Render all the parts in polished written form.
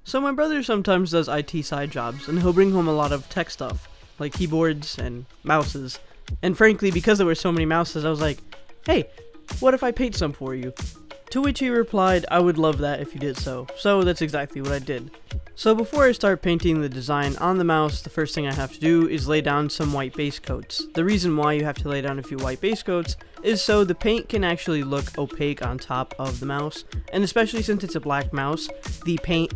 So my brother sometimes does IT side jobs, and he'll bring home a lot of tech stuff, like keyboards and mouses. And frankly, because there were so many mouses, I was like, hey, what if I paint some for you? To which he replied, I would love that if you did so. So that's exactly what I did. So before I start painting the design on the mouse, the first thing I have to do is lay down some white base coats. The reason why you have to lay down a few white base coats is so the paint can actually look opaque on top of the mouse, and especially since it's a black mouse, the paint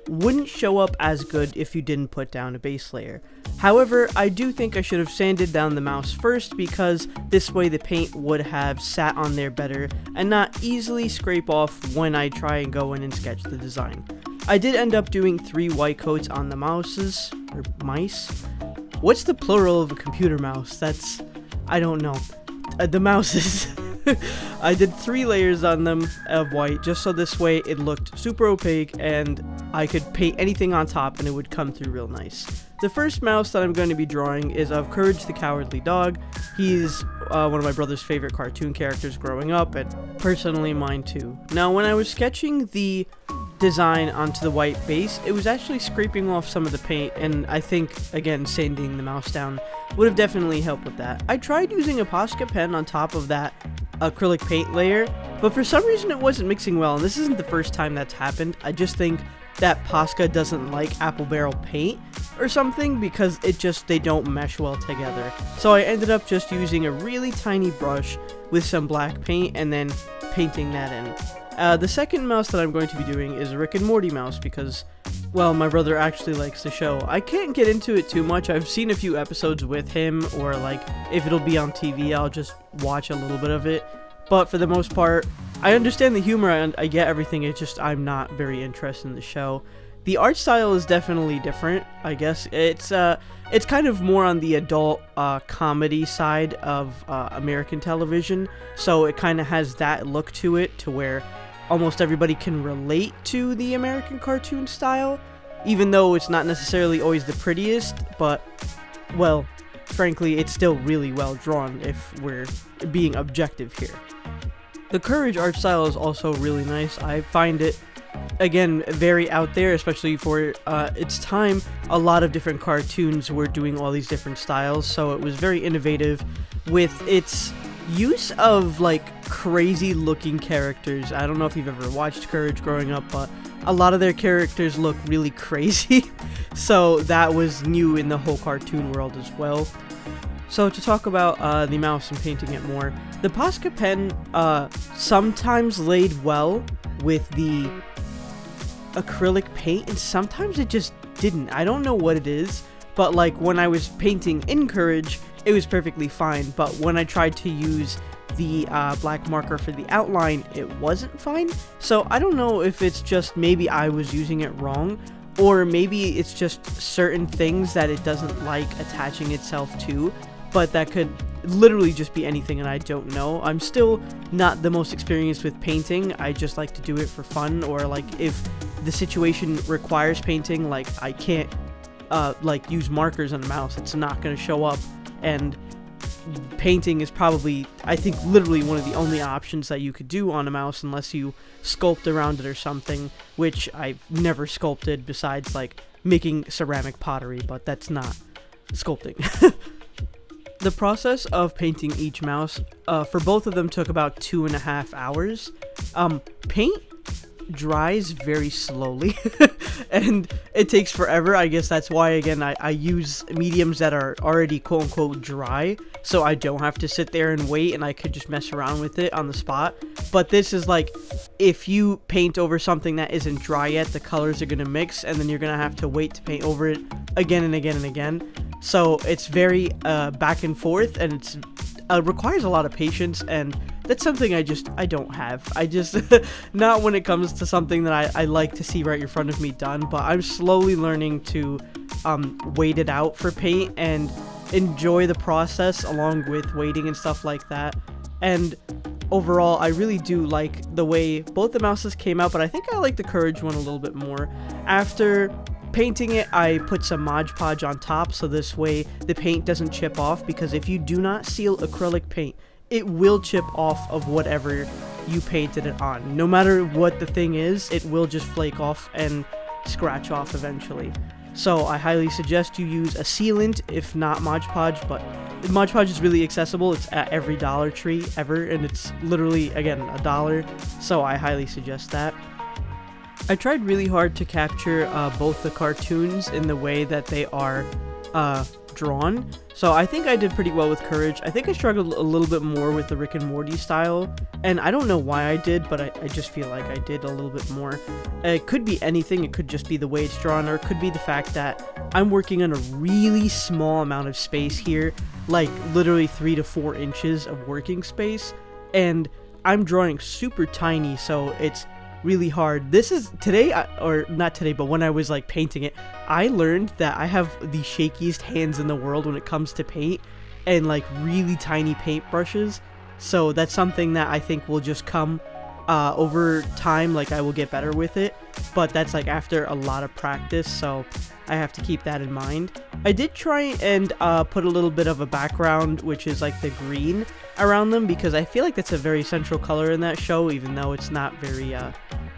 wouldn't show up as good if you didn't put down a base layer. However, I do think I should have sanded down the mouse first, because this way the paint would have sat on there better and not easily scrape off when I try and go in and sketch the design. I did end up doing 3 white coats on the mouses, or mice. What's the plural of a computer mouse? I don't know. The mouses. I did 3 layers on them of white, just so this way it looked super opaque and I could paint anything on top and it would come through real nice. The first mouse that I'm going to be drawing is of Courage the Cowardly Dog. He's one of my brother's favorite cartoon characters growing up, and personally mine too. Now, when I was sketching the design onto the white base, it was actually scraping off some of the paint, and I think, again, sanding the mouse down would have definitely helped with that. I tried using a Posca pen on top of that acrylic paint layer, but for some reason it wasn't mixing well, and this isn't the first time that's happened. I just think that Posca doesn't like apple barrel paint or something, because they don't mesh well together. So I ended up just using a really tiny brush with some black paint and then painting that in. The second mouse that I'm going to be doing is a Rick and Morty mouse, because, well, my brother actually likes the show. I can't get into it too much. I've seen a few episodes with him, or like if it'll be on TV, I'll just watch a little bit of it. But for the most part, I understand the humor and I get everything. It's just I'm not very interested in the show. The art style is definitely different, I guess. It's kind of more on the adult comedy side of American television, so it kind of has that look to it, to where almost everybody can relate to the American cartoon style, even though it's not necessarily always the prettiest, but, well, frankly, it's still really well drawn if we're being objective here. The Courage art style is also really nice. I find it, again, very out there, especially for its time. A lot of different cartoons were doing all these different styles, so it was very innovative with its use of like crazy looking characters. I don't know if you've ever watched Courage growing up, but a lot of their characters look really crazy, so that was new in the whole cartoon world as well. So to talk about the mouse and painting it more, the Posca pen sometimes laid well with the acrylic paint, and sometimes it just didn't. I don't know what it is, but like when I was painting in Courage, it was perfectly fine, but when I tried to use the black marker for the outline, it wasn't fine. So I don't know if it's just maybe I was using it wrong, or maybe it's just certain things that it doesn't like attaching itself to, but that could literally just be anything, and I don't know. I'm still not the most experienced with painting. I just like to do it for fun, or like if the situation requires painting, like I can't like use markers on a mouse, it's not going to show up, and painting is probably, I think, literally one of the only options that you could do on a mouse, unless you sculpt around it or something, which I've never sculpted besides like making ceramic pottery, but that's not sculpting. The process of painting each mouse for both of them took about 2.5 hours. Paint dries very slowly and it takes forever. I guess that's why, again, I use mediums that are already quote-unquote dry, so I don't have to sit there and wait, and I could just mess around with it on the spot. But this is like, if you paint over something that isn't dry yet, the colors are going to mix, and then you're going to have to wait to paint over it again and again and again. So it's very back and forth, and it's requires a lot of patience, and that's something I don't have. I just not when it comes to something that I like to see right in front of me done, but I'm slowly learning to wait it out for paint and enjoy the process along with waiting and stuff like that. And overall, I really do like the way both the mouses came out, but I think I like the Courage one a little bit more. After painting it, I put some Mod Podge on top, so this way the paint doesn't chip off, because if you do not seal acrylic paint, it will chip off of whatever you painted it on. No matter what the thing is, it will just flake off, and scratch off eventually. So I highly suggest you use a sealant, if not Mod Podge, but Mod Podge is really accessible. It's at every Dollar Tree ever, and it's literally, again, $1, so I highly suggest that. I tried really hard to capture both the cartoons in the way that they are drawn, so I think I did pretty well with Courage. I think I struggled a little bit more with the Rick and Morty style, and I don't know why I did, but I just feel like I did a little bit more. It could be anything. It could just be the way it's drawn, or it could be the fact that I'm working on a really small amount of space here, like literally 3 to 4 inches of working space, and I'm drawing super tiny, so it's really hard. This is today, or not today, but when I was like painting it, I learned that I have the shakiest hands in the world when it comes to paint, and like really tiny paint brushes. So that's something that I think will just come over time. Like I will get better with it, but that's like after a lot of practice, so I have to keep that in mind. I did try and put a little bit of a background, which is like the green around them, because I feel like that's a very central color in that show, even though it's not very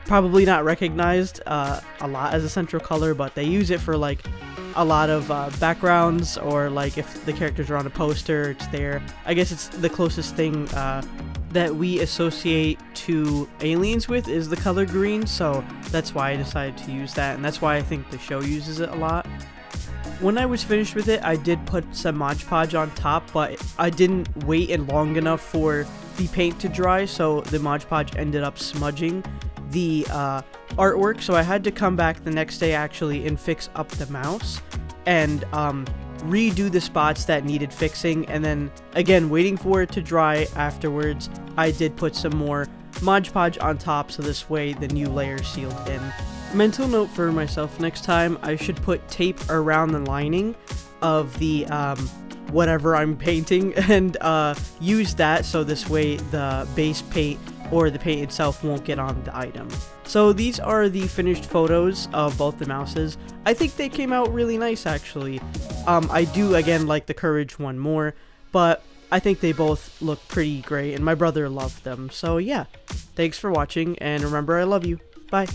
probably not recognized a lot as a central color, but they use it for like a lot of backgrounds, or like if the characters are on a poster, it's there. I guess it's the closest thing that we associate to aliens with is the color green, so that's why I decided to use that, and that's why I think the show uses it a lot. When I was finished with it, I did put some Mod Podge on top, but I didn't wait long enough for the paint to dry, so the Mod Podge ended up smudging the artwork, so I had to come back the next day actually and fix up the mouse and redo the spots that needed fixing, and then again waiting for it to dry afterwards. I did put some more Mod Podge on top, so this way the new layer sealed in. Mental note for myself: next time I should put tape around the lining of the whatever I'm painting, and use that so this way the base paint or the paint itself won't get on the item. So these are the finished photos of both the mouses. I think they came out really nice actually. I do again like the Courage one more, but I think they both look pretty great, and my brother loved them. So yeah, thanks for watching, and remember, I love you. Bye.